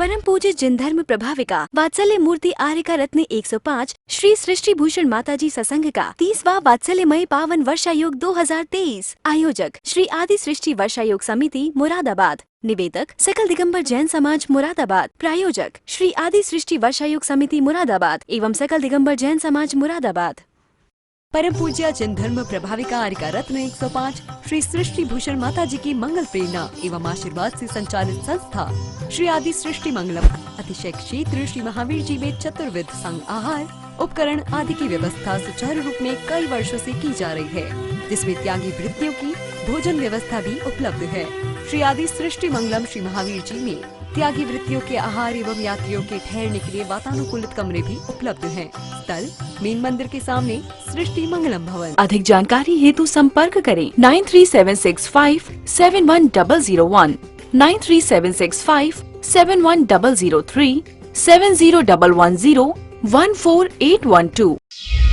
परम पूज्य जिन धर्म प्रभाविका वात्सल्य मूर्ति आर्यका रत्न 105 श्री सृष्टि भूषण माताजी सत्संग का 30वां वात्सल्यमय पावन वर्षायोग 2023। आयोजक श्री आदि सृष्टि वर्षायोग समिति मुरादाबाद। निवेदक सकल दिगंबर जैन समाज मुरादाबाद। प्रायोजक श्री आदि सृष्टि वर्षायोग समिति मुरादाबाद एवं सकल दिगंबर जैन समाज मुरादाबाद। परम पूज्य जिन धर्म प्रभाविका आर्यका रत्न 105 श्री सृष्टि भूषण माता जी की मंगल प्रेरणा एवं आशीर्वाद से संचालित संस्था श्री आदि सृष्टि मंगलम अतिशय क्षेत्र श्री महावीर जी में चतुर्विध संग आहार उपकरण आदि की व्यवस्था सुचारू रूप में कई वर्षों से की जा रही है, जिसमें त्यागी वृत्तियों की भोजन व्यवस्था भी उपलब्ध है। श्री आदि सृष्टि मंगलम श्री महावीर जी में त्यागी वृत्तियों के आहार एवं यात्रियों के ठहरने के लिए वातानुकूलित कमरे भी उपलब्ध हैं। स्थल मेन मंदिर के सामने सृष्टि मंगलम भवन। अधिक जानकारी हेतु संपर्क करें 9376571001, 9376571003, 7011014812।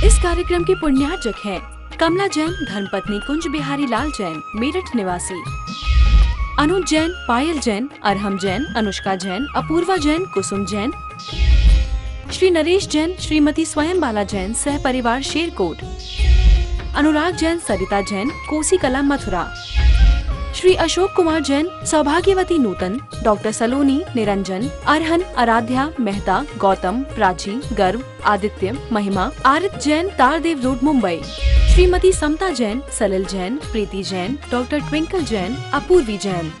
इस कार्यक्रम के पुण्यार्जक हैं कमला जैन धर्मपत्नी कुंज बिहारी लाल जैन मेरठ निवासी, अनुज जैन, पायल जैन, अरहम जैन, अनुष्का जैन, अपूर्वा जैन, कुसुम जैन, श्री नरेश जैन, श्रीमती स्वयं बाला जैन सह परिवार शेरकोट, अनुराग जैन, सरिता जैन, कोसी कला मथुरा, श्री अशोक कुमार जैन, सौभाग्यवती नूतन, डॉक्टर सलोनी, निरंजन, अरहन, आराध्या, मेहता, गौतम, प्राची, गर्व, आदित्य, महिमा, आरित जैन, तारदेव रोड, मुंबई, श्रीमती समता जैन, सलिल जैन, प्रीति जैन, डॉक्टर ट्विंकल जैन, अपूर्वी जैन।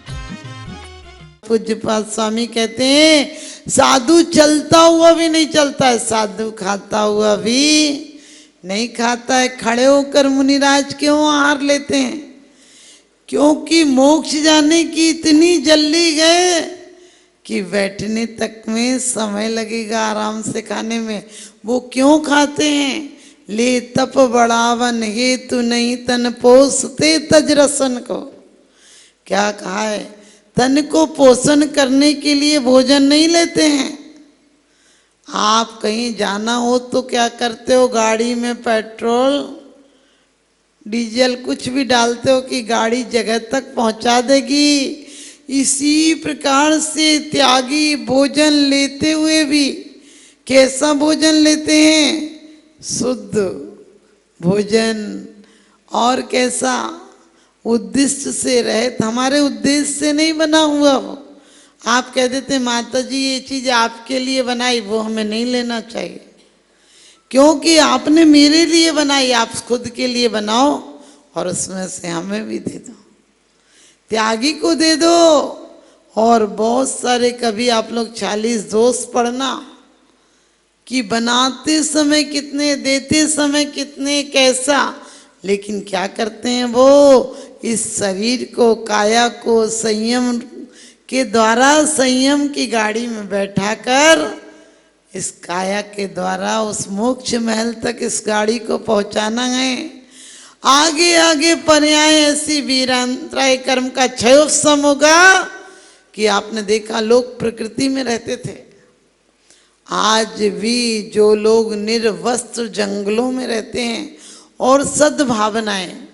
पूज्यपाद स्वामी कहते हैं साधु चलता हुआ भी नहीं चलता है, साधु खाता हुआ भी नहीं खाता है। खड़े होकर मुनिराज क्यों आहार लेते हैं? क्योंकि मोक्ष जाने की इतनी जल्दी गए कि बैठने तक में समय लगेगा, आराम से खाने में। वो क्यों खाते हैं? ले तप बढ़ावन हेतु नहीं तन पोसते तज रसन को। क्या कहा है? तन को पोषण करने के लिए भोजन नहीं लेते हैं। आप कहीं जाना हो तो क्या करते हो? गाड़ी में पेट्रोल डीजल कुछ भी डालते हो कि गाड़ी जगह तक पहुंचा देगी। इसी प्रकार से त्यागी भोजन लेते हुए भी कैसा भोजन लेते हैं? शुद्ध भोजन। और कैसा? उद्देश्य से रहित, हमारे उद्देश्य से नहीं बना हुआ हो। आप कह देते माता जी ये चीज आपके लिए बनाई, वो हमें नहीं लेना चाहिए, क्योंकि आपने मेरे लिए बनाई। आप खुद के लिए बनाओ और उसमें से हमें भी दे दो, त्यागी को दे दो। और बहुत सारे कभी आप लोग 40 दोष पढ़ना कि बनाते समय कितने, देते समय कितने, कैसा। लेकिन क्या करते हैं वो? इस शरीर को, काया को संयम के द्वारा, संयम की गाड़ी में बैठाकर इस काया के द्वारा उस मोक्ष महल तक इस गाड़ी को पहुंचाना है। आगे आगे पर्याय ऐसी वीरांतराय कर्म का क्षयोत्सम होगा कि आपने देखा लोग प्रकृति में रहते थे। आज भी जो लोग निर्वस्त्र जंगलों में रहते हैं और सद्भावनाएं,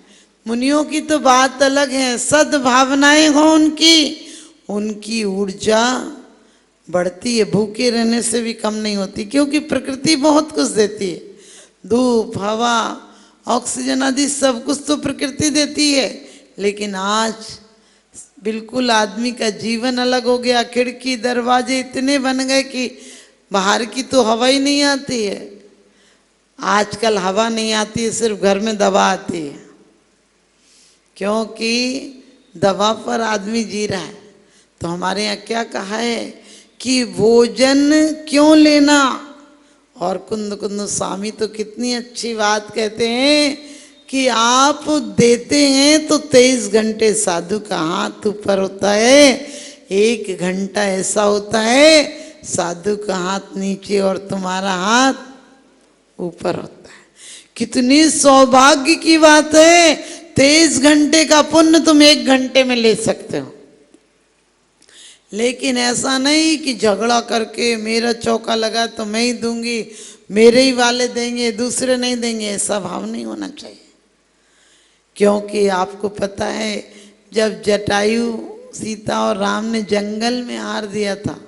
मुनियों की तो बात अलग है, सद्भावनाएं हो उनकी ऊर्जा बढ़ती है, भूखे रहने से भी कम नहीं होती। क्योंकि प्रकृति बहुत कुछ देती है, धूप, हवा, ऑक्सीजन आदि सब कुछ तो प्रकृति देती है। लेकिन आज बिल्कुल आदमी का जीवन अलग हो गया। खिड़की दरवाजे इतने बन गए कि बाहर की तो हवा ही नहीं आती है। आजकल हवा नहीं आती है, सिर्फ घर में दवा आती है, क्योंकि दवा पर आदमी जी रहा है। तो हमारे यहाँ क्या कहा है कि भोजन क्यों लेना? और कुंद कुंद स्वामी तो कितनी अच्छी बात कहते हैं कि आप देते हैं तो 23 घंटे साधु का हाथ ऊपर होता है, 1 घंटा ऐसा होता है साधु का हाथ नीचे और तुम्हारा हाथ ऊपर होता है। कितनी सौभाग्य की बात है। 23 घंटे का पुण्य तुम 1 घंटे में ले सकते हो। लेकिन ऐसा नहीं कि झगड़ा करके मेरा चौका लगा तो मैं ही दूंगी, मेरे ही वाले देंगे, दूसरे नहीं देंगे, ऐसा भाव नहीं होना चाहिए। क्योंकि आपको पता है जब जटायु सीता और राम ने जंगल में हार दिया था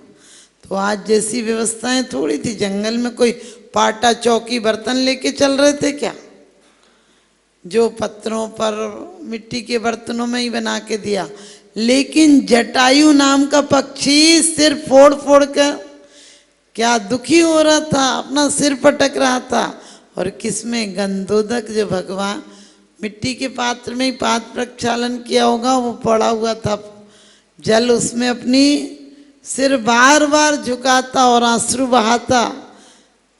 तो तो आज जैसी व्यवस्थाएं थोड़ी थी, जंगल में कोई पाटा चौकी बर्तन लेके चल रहे थे क्या? जो पत्थरों पर मिट्टी के बर्तनों में ही बना के दिया। लेकिन जटायु नाम का पक्षी सिर फोड़ फोड़ कर क्या दुखी हो रहा था, अपना सिर पटक रहा था। और किसमें? गंधोदक, जो भगवान मिट्टी के पात्र में ही पात्र प्रक्षालन किया होगा, वो पड़ा हुआ था जल, उसमें अपनी सिर बार बार झुकाता और आंसू बहाता।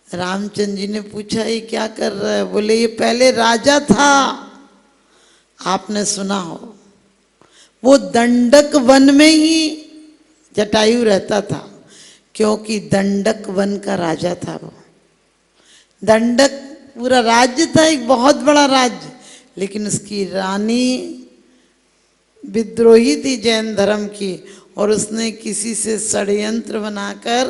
रामचंद्र जी ने पूछा ये क्या कर रहा है? बोले ये पहले राजा था, आपने सुना हो। वो दंडक वन में ही जटायु रहता था, क्योंकि दंडक वन का राजा था वो। दंडक पूरा राज्य था, एक बहुत बड़ा राज्य, लेकिन उसकी रानी विद्रोही थी जैन धर्म की, और उसने किसी से षड्यंत्र बनाकर,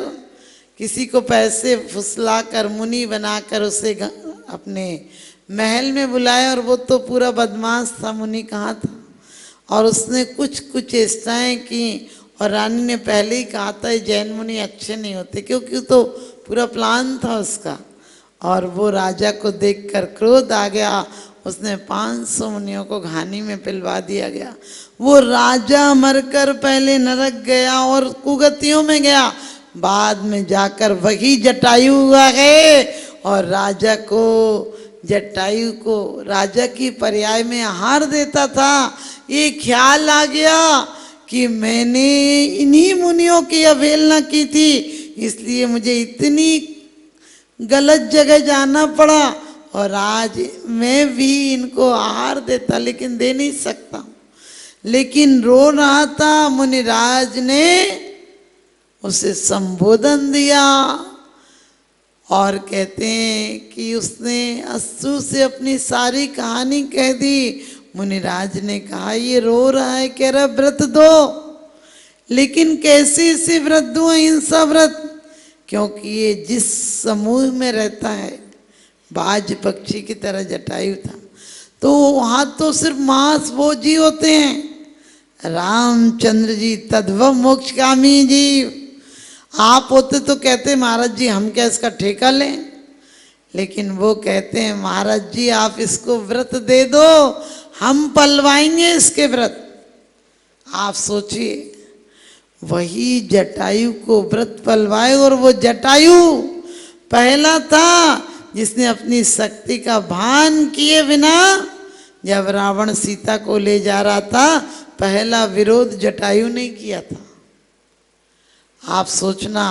किसी को पैसे फुसलाकर, मुनि बनाकर उसे अपने महल में बुलाया। और वो तो पूरा बदमाश था, मुनि कहाँ था। और उसने कुछ कुछ चेष्टाएं की, और रानी ने पहले ही कहा था जैन मुनि अच्छे नहीं होते, क्योंकि तो पूरा प्लान था उसका। और वो राजा को देखकर क्रोध आ गया, उसने 500 मुनियों को घानी में पिलवा दिया गया। वो राजा मरकर पहले नरक गया और कुगतियों में गया, बाद में जाकर वही जटायु आ गए और राजा को, जटायु को राजा की पर्याय में आहार देता था। ये ख्याल आ गया कि मैंने इन्हीं मुनियों की अवहेलना की थी, इसलिए मुझे इतनी गलत जगह जाना पड़ा, और आज मैं भी इनको आहार देता, लेकिन दे नहीं सकता। लेकिन रो रहा था। मुनिराज ने उसे संबोधन दिया, और कहते हैं कि उसने अश्रु से अपनी सारी कहानी कह दी। मुनिराज ने कहा ये रो रहा है, कह रहा व्रत दो। लेकिन कैसे इसे व्रत दूं, अहिंसा व्रत? क्योंकि ये जिस समूह में रहता है, बाज पक्षी की तरह जटायु था, तो वहां तो सिर्फ मांस भोजी होते हैं। रामचंद्र जी तद्भव मोक्षकामी जीव, आप होते तो कहते महाराज जी हम क्या इसका ठेका लें, लेकिन वो कहते हैं महाराज जी आप इसको व्रत दे दो, हम पलवाएंगे इसके व्रत। आप सोचिए, वही जटायु को व्रत पलवाए, और वो जटायु पहला था जिसने अपनी शक्ति का भान किए बिना, जब रावण सीता को ले जा रहा था, पहला विरोध जटायु ने किया था। आप सोचना,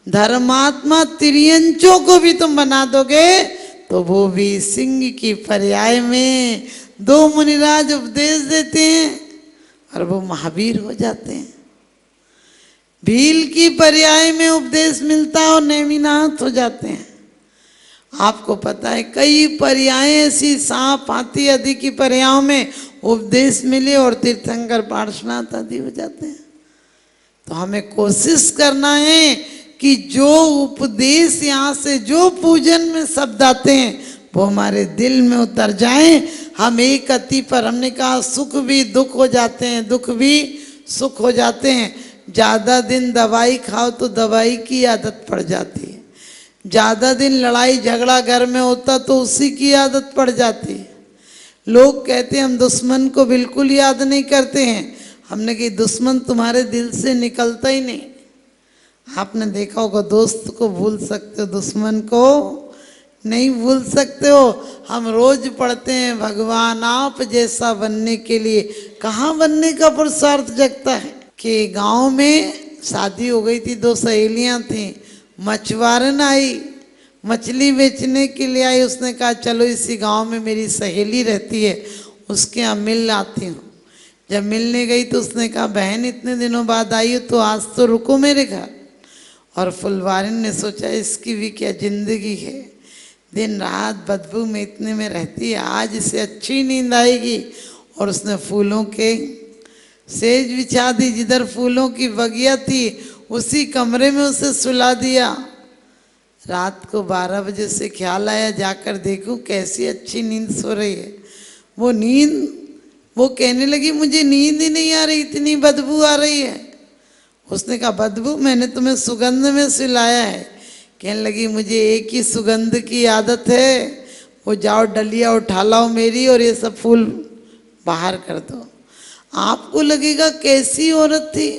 धर्मात्मा तिर्यंचों को भी तुम बना दोगे, तो वो भी सिंह की पर्याय में 2 मुनिराज उपदेश देते हैं और वो महावीर हो जाते हैं। भील की पर्याय में उपदेश मिलता और नेमिनाथ हो जाते हैं। आपको पता है कई पर्याय ऐसी, सांप हाथी आदि की पर्यायों में उपदेश मिले और तीर्थंकर पार्श्वनाथ आदि हो जाते हैं। तो हमें कोशिश करना है कि जो उपदेश यहाँ से, जो पूजन में शब्द आते हैं, वो हमारे दिल में उतर जाएं। हम एक अति पर, हमने कहा सुख भी दुख हो जाते हैं, दुख भी सुख हो जाते हैं। ज़्यादा दिन दवाई खाओ तो दवाई की आदत पड़ जाती है, ज़्यादा दिन लड़ाई झगड़ा घर में होता तो उसी की आदत पड़ जाती है। लोग कहते हैं हम दुश्मन को बिल्कुल याद नहीं करते हैं। हमने कहा दुश्मन तुम्हारे दिल से निकलता ही नहीं। आपने देखा होगा दोस्त को भूल सकते हो, दुश्मन को नहीं भूल सकते हो। हम रोज पढ़ते हैं भगवान आप जैसा बनने के लिए, कहाँ बनने का पुरुषार्थ जगता है। कि गांव में शादी हो गई थी, 2 सहेलियां थीं, मछुआरन आई, मछली बेचने के लिए आई। उसने कहा चलो इसी गांव में मेरी सहेली रहती है, उसके यहाँ मिल आती हूँ। जब मिलने गई तो उसने कहा बहन इतने दिनों बाद आई हो तो आज तो रुको मेरे घर। और फुलवारिन ने सोचा इसकी भी क्या जिंदगी है, दिन रात बदबू में इतने में रहती है, आज इसे अच्छी नींद आएगी। और उसने फूलों के सेज बिछा दी, जिधर फूलों की बगिया थी उसी कमरे में उसे सुला दिया। रात को 12 बजे से ख्याल आया जाकर देखूं कैसी अच्छी नींद सो रही है। वो कहने लगी मुझे नींद ही नहीं आ रही, इतनी बदबू आ रही है। उसने कहा बदबू मैंने तुम्हें सुगंध में सुलाया है। कहने लगी मुझे एक ही सुगंध की आदत है, वो जाओ डलिया उठा लाओ मेरी और ये सब फूल बाहर कर दो। आपको लगेगा कैसी औरत थी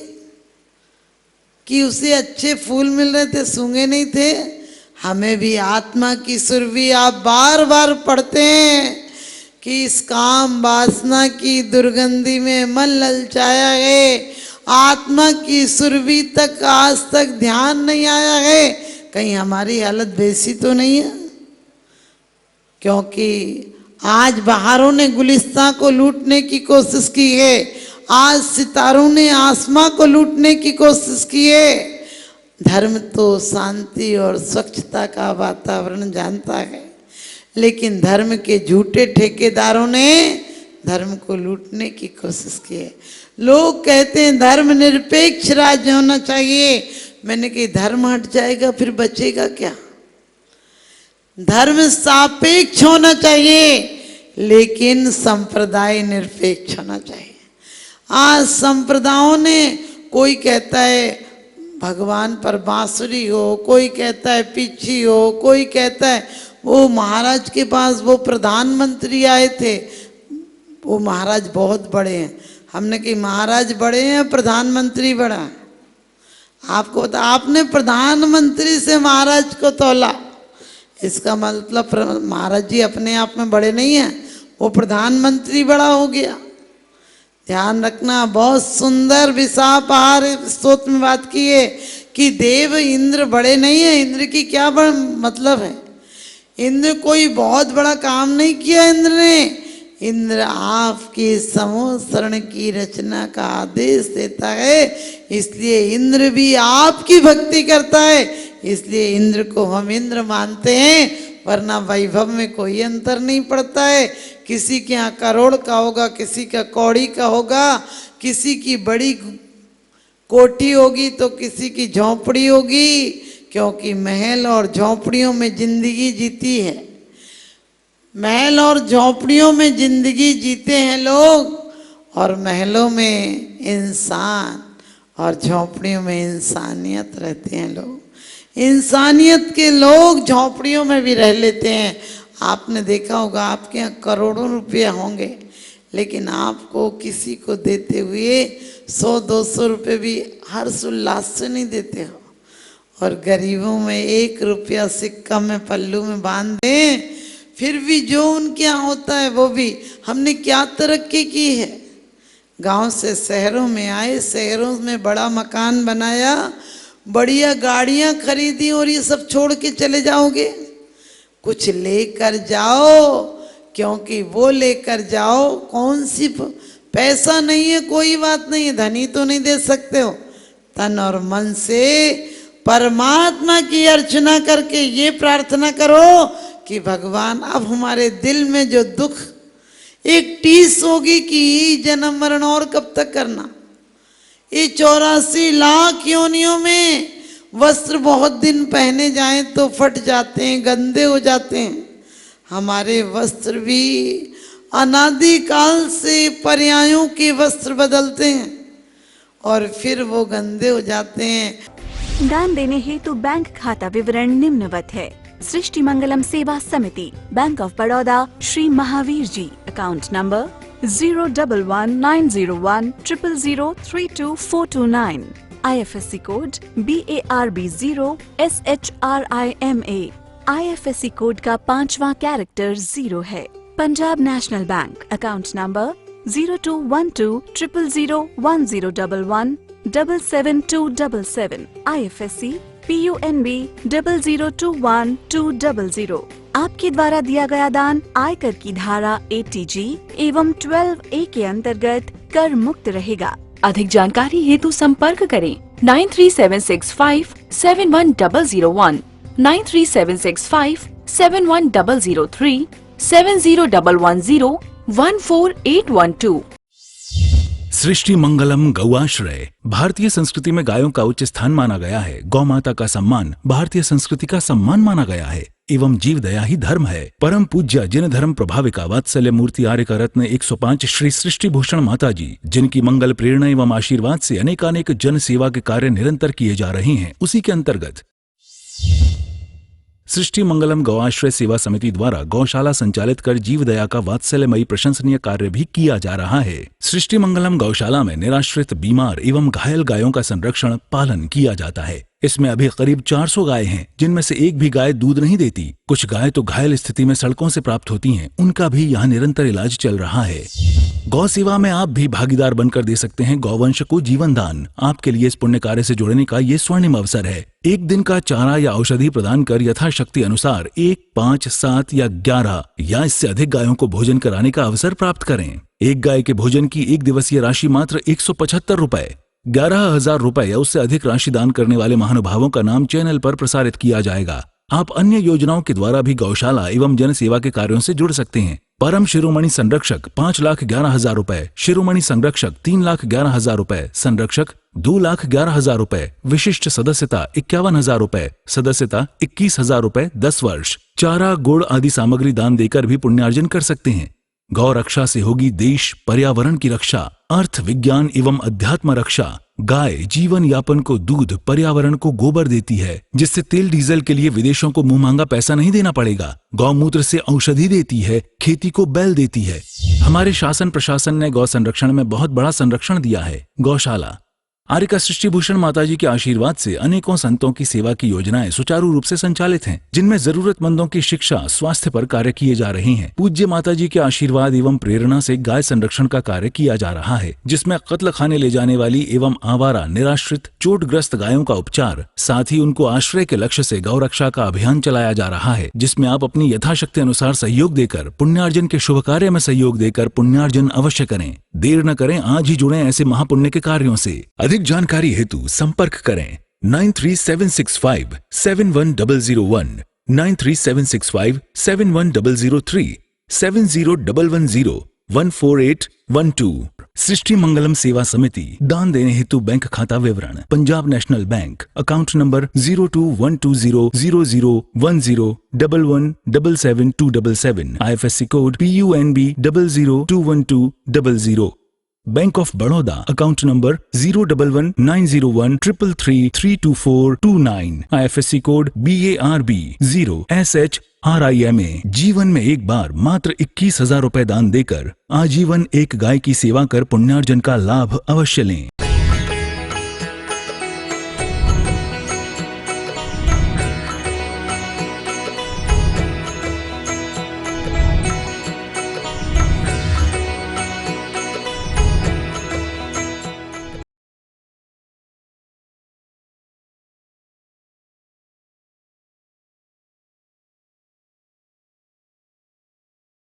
कि उसे अच्छे फूल मिल रहे थे, सूंघे नहीं थे। हमें भी आत्मा की सुरभि आप बार बार पढ़ते हैं कि इस काम वासना की दुर्गंधी में मन ललचाया है, आत्मा की सुरभि तक आज तक ध्यान नहीं आया है। कहीं हमारी हालत वैसी तो नहीं है? क्योंकि आज बहारों ने गुलिस्तां को लूटने की कोशिश की है, आज सितारों ने आसमां को लूटने की कोशिश की है। धर्म तो शांति और स्वच्छता का वातावरण जानता है, लेकिन धर्म के झूठे ठेकेदारों ने धर्म को लूटने की कोशिश की है। लोग कहते हैं धर्म निरपेक्ष राज्य होना चाहिए। मैंने कही धर्म हट जाएगा फिर बचेगा क्या? धर्म सापेक्ष होना चाहिए, लेकिन संप्रदाय निरपेक्ष होना चाहिए। आज संप्रदायों ने, कोई कहता है भगवान पर बांसुरी हो, कोई कहता है पीछी हो, कोई कहता है वो महाराज के पास वो प्रधानमंत्री आए थे, वो महाराज बहुत बड़े हैं। हमने कही महाराज बड़े हैं प्रधानमंत्री बड़ा है? आपको बता, आपने प्रधानमंत्री से महाराज को तौला, इसका मतलब महाराज जी अपने आप में बड़े नहीं हैं, वो प्रधानमंत्री बड़ा हो गया। ध्यान रखना, बहुत सुंदर विशापाहार स्तोत्र में बात की है कि देव इंद्र बड़े नहीं है। इंद्र की क्या मतलब है? इंद्र कोई बहुत बड़ा काम नहीं किया इंद्र ने। इंद्र आपकी समोसरण की रचना का आदेश देता है, इसलिए इंद्र भी आपकी भक्ति करता है, इसलिए इंद्र को हम इंद्र मानते हैं। वरना वैभव में कोई अंतर नहीं पड़ता है। किसी के यहाँ करोड़ का होगा, किसी का कौड़ी का होगा, किसी की बड़ी कोठी होगी तो किसी की झोंपड़ी होगी, क्योंकि महल और झोंपड़ियों में जिंदगी जीती है। महल और झोंपड़ियों में जिंदगी जीते हैं लोग, और महलों में इंसान और झोंपड़ियों में इंसानियत रहते हैं लोग। इंसानियत के लोग झोंपड़ियों में भी रह लेते हैं। आपने देखा होगा आपके यहाँ करोड़ों रुपये होंगे, लेकिन आपको किसी को देते हुए 100-200 रुपये भी हर्ष उल्लास से नहीं देते हो, और गरीबों में 1 रुपया सिक्का में पल्लू में बांध दें, फिर भी जो उनके यहाँ होता है वो भी। हमने क्या तरक्की की है? गांव से शहरों में आए, शहरों में बड़ा मकान बनाया, बढ़िया गाड़ियां खरीदी, और ये सब छोड़ के चले जाओगे? कुछ लेकर जाओ, क्योंकि वो लेकर जाओ कौन सी पैसा नहीं है कोई बात नहीं है, धनी तो नहीं दे सकते हो। तन और मन से परमात्मा की अर्चना करके ये प्रार्थना करो कि भगवान अब हमारे दिल में जो दुख एक टीस होगी कि जन्म मरण और कब तक करना। ये 84 लाख योनियों में वस्त्र बहुत दिन पहने जाएं तो फट जाते हैं, गंदे हो जाते हैं। हमारे वस्त्र भी अनादिकाल से पर्यायों के वस्त्र बदलते हैं और फिर वो गंदे हो जाते हैं। दान देने हेतु बैंक खाता विवरण निम्नवत है। सृष्टि Mangalam Seva Samiti, bank of Baroda, Shri Mahavir ji, account number 011901000324229, IFSC code BARB 0 SHRIMA, IFSC code का 5वां कैरेक्टर 0 है। Punjab national bank, account number 0212000111 77277, IFSC PUNB 0021200। आपके द्वारा दिया गया दान आयकर की धारा 80G एवं 12A के अंतर्गत कर मुक्त रहेगा। अधिक जानकारी हेतु संपर्क करें 9376571001, 9376571003, 7011014812। सृष्टि मंगलम गौआश्रय भारतीय संस्कृति में गायों का उच्च स्थान माना गया है। गौ माता का सम्मान भारतीय संस्कृति का सम्मान माना गया है। एवं जीव दया ही धर्म है। परम पूज्य जिन धर्म प्रभाविका वात्सल्य मूर्ति आर्यका रत्न 105 श्री सृष्टि भूषण माता जी, जिनकी मंगल प्रेरणा एवं आशीर्वाद से अनेकानेक जन सेवा के कार्य निरंतर किए जा रहे हैं, उसी के अंतर्गत सृष्टि मंगलम गौआश्रय सेवा समिति द्वारा गौशाला संचालित कर जीव दया का वात्सल्यमयी प्रशंसनीय कार्य भी किया जा रहा है। सृष्टि मंगलम गौशाला में निराश्रित, बीमार एवं घायल गायों का संरक्षण पालन किया जाता है। इसमें अभी करीब 400 गाय हैं, जिनमें से एक भी गाय दूध नहीं देती। कुछ गाय तो घायल स्थिति में सड़कों से प्राप्त होती हैं, उनका भी यहाँ निरंतर इलाज चल रहा है। गौ सेवा में आप भी भागीदार बनकर दे सकते हैं गौवंश को जीवन दान। आपके लिए इस पुण्य कार्य से जुड़ने का ये स्वर्णिम अवसर है। एक दिन का चारा या औषधि प्रदान कर यथाशक्ति अनुसार 1, 5, 7 या 11 या इससे अधिक गायों को भोजन कराने का अवसर प्राप्त करें। एक गाय के भोजन की 1 दिवसीय राशि मात्र 175 रुपए। 11,000 रुपए या उससे अधिक राशि दान करने वाले महानुभावों का नाम चैनल पर प्रसारित किया जाएगा। आप अन्य योजनाओं के द्वारा भी गौशाला एवं जन सेवा के कार्यों से जुड़ सकते हैं। परम शिरोमणि संरक्षक 5,11,000 रुपए, शिरोमणि संरक्षक 3,11,000 रुपए, संरक्षक 2,11,000 रुपए, विशिष्ट सदस्यता 51,000 रुपए, सदस्यता 21,000 रुपए 10 वर्ष। चारा, गुड़ आदि सामग्री दान देकर भी पुण्यार्जन कर सकते हैं। गौ रक्षा से होगी देश पर्यावरण की रक्षा, अर्थ विज्ञान एवं अध्यात्म रक्षा। गाय जीवन यापन को दूध, पर्यावरण को गोबर देती है, जिससे तेल डीजल के लिए विदेशों को मुंह मांगा पैसा नहीं देना पड़ेगा। गौमूत्र से औषधि देती है, खेती को बैल देती है। हमारे शासन प्रशासन ने गौ संरक्षण में बहुत बड़ा संरक्षण दिया है। गौशाला आर्यका सृष्टि भूषण माताजी के आशीर्वाद से अनेकों संतों की सेवा की योजनाएं सुचारू रूप से संचालित हैं, जिनमें जरूरतमंदों की शिक्षा, स्वास्थ्य पर कार्य किए जा रहे हैं। पूज्य माताजी के आशीर्वाद एवं प्रेरणा से गाय संरक्षण का कार्य किया जा रहा है, जिसमें कत्ल खाने ले जाने वाली एवं आवारा, निराश्रित, चोटग्रस्त गायों का उपचार, साथ ही उनको आश्रय के लक्ष्य से गौ रक्षा का अभियान चलाया जा रहा है, जिसमें आप अपनी यथाशक्ति अनुसार सहयोग देकर पुण्यार्जन के शुभ कार्य में सहयोग देकर पुण्यार्जन अवश्य करें। देर न करें, आज ही जुड़ें ऐसे महापुण्य के कार्यों से। अधिक जानकारी हेतु संपर्क करें 9376571001, 9376571003, 7011014812। सृष्टि मंगलम सेवा समिति। दान देने हेतु बैंक खाता विवरण: Punjab national bank, account number 02120000117777, IFSC code PUNB 0021200। Bank of Baroda, account number 0119013332429, IFSC code BARB 0SHRIMA। जीवन में एक बार मात्र 21,000 रुपए दान देकर आजीवन एक गाय की सेवा कर पुण्यार्जन का लाभ अवश्य लें।